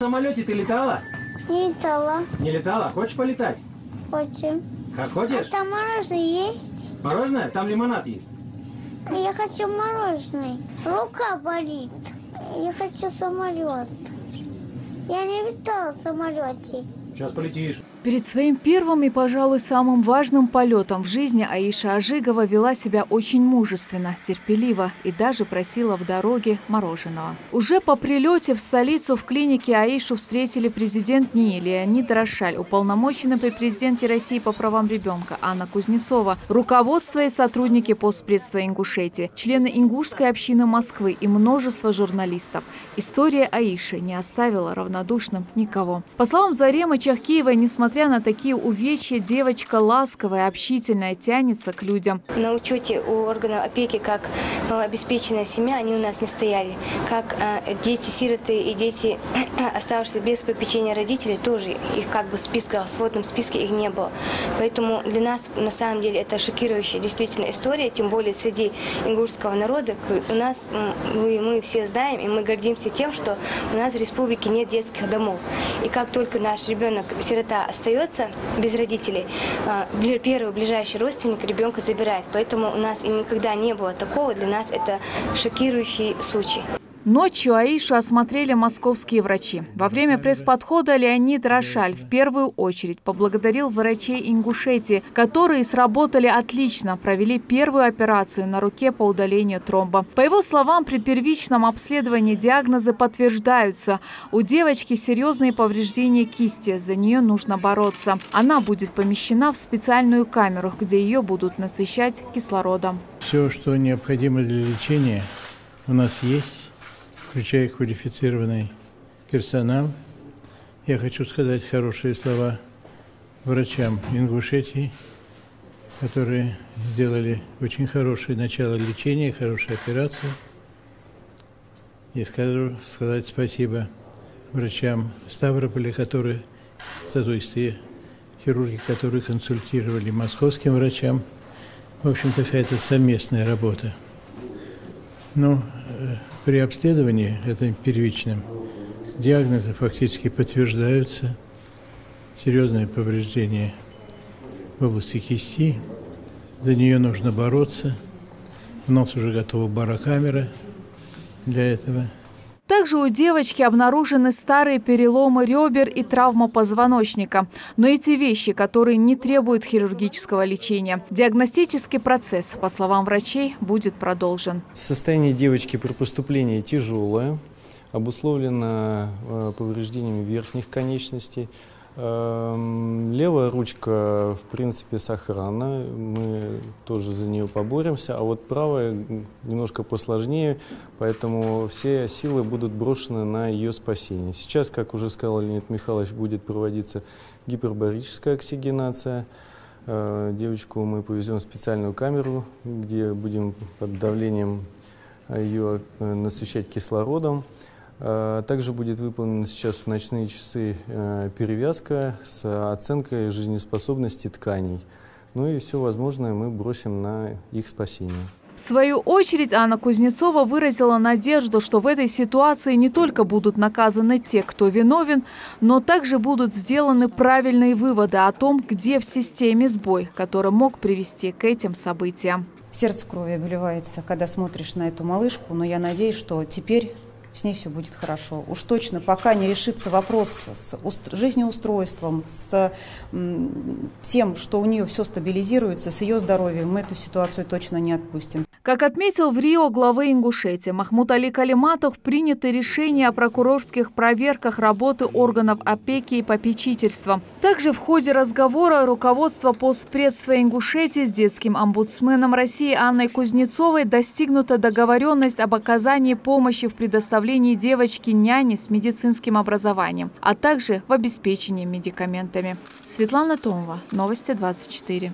самолете ты летала? Не летала. Не летала? Хочешь полетать? Хочу. Как хочешь? А там мороженое есть? Мороженое? Там лимонад есть. Я хочу мороженое. Рука болит. Я хочу самолет. Я не летала в самолете. Сейчас полетишь. Перед своим первым и, пожалуй, самым важным полетом в жизни Аиша Ажигова вела себя очень мужественно, терпеливо и даже просила в дороге мороженого. Уже по прилете в столицу в клинике Аишу встретили президент НИИ Леонид Рошаль, уполномоченный при президенте России по правам ребенка Анна Кузнецова, руководство и сотрудники постпредства Ингушетии, члены ингушской общины Москвы и множество журналистов. История Аиши не оставила равнодушным никого. По словам Заремы Чахкиевой, несмотря на такие увечья, девочка ласковая, общительная, тянется к людям. На учете у органов опеки как малообеспеченная семья они у нас не стояли. Как дети-сироты и дети, оставшиеся без попечения родителей, тоже их как бы в сводном списке их не было. Поэтому для нас на самом деле это шокирующая действительно история, тем более среди ингушского народа. У нас, мы все знаем и мы гордимся тем, что у нас в республике нет детских домов. И как только наш ребенок-сирота остается без родителей, первый ближайший родственник ребенка забирает. Поэтому у нас и никогда не было такого. Для нас это шокирующий случай. Ночью Аишу осмотрели московские врачи. Во время пресс-подхода Леонид Рошаль в первую очередь поблагодарил врачей Ингушетии, которые сработали отлично, провели первую операцию на руке по удалению тромба. По его словам, при первичном обследовании диагнозы подтверждаются. У девочки серьезные повреждения кисти, за нее нужно бороться. Она будет помещена в специальную камеру, где ее будут насыщать кислородом. Все, что необходимо для лечения, у нас есть, включая квалифицированный персонал. Я хочу сказать хорошие слова врачам Ингушетии, которые сделали очень хорошее начало лечения, хорошую операцию. И сказать спасибо врачам Ставрополя, которые, соответственно, хирурги, которые консультировали московским врачам. В общем, какая-то совместная работа. Но при обследовании, этом первичном, диагнозы фактически подтверждаются. Серьезное повреждение в области кисти. За нее нужно бороться. У нас уже готова барокамера для этого. Также у девочки обнаружены старые переломы ребер и травма позвоночника. Но эти вещи, которые не требуют хирургического лечения. Диагностический процесс, по словам врачей, будет продолжен. Состояние девочки при поступлении тяжелое, обусловлено повреждениями верхних конечностей. Левая ручка, в принципе, сохранна, мы тоже за нее поборемся, а вот правая немножко посложнее, поэтому все силы будут брошены на ее спасение. Сейчас, как уже сказал Леонид Михайлович, будет проводиться гипербарическая оксигенация. Девочку мы повезем в специальную камеру, где будем под давлением ее насыщать кислородом. Также будет выполнена сейчас в ночные часы перевязка с оценкой жизнеспособности тканей. Ну и все возможное мы бросим на их спасение. В свою очередь Анна Кузнецова выразила надежду, что в этой ситуации не только будут наказаны те, кто виновен, но также будут сделаны правильные выводы о том, где в системе сбой, который мог привести к этим событиям. Сердце крови обливается, когда смотришь на эту малышку, но я надеюсь, что теперь с ней все будет хорошо. Уж точно, пока не решится вопрос с жизнеустройством, с тем, что у нее все стабилизируется, с ее здоровьем, мы эту ситуацию точно не отпустим. Как отметил в Рио глава Ингушетии Махмуд Али Калиматов, принято решение о прокурорских проверках работы органов опеки и попечительства. Также в ходе разговора руководство постпредства Ингушетии с детским омбудсменом России Анной Кузнецовой достигнута договоренность об оказании помощи в предоставлении девочки няни с медицинским образованием, а также в обеспечении медикаментами. Светлана Томова, Новости 24.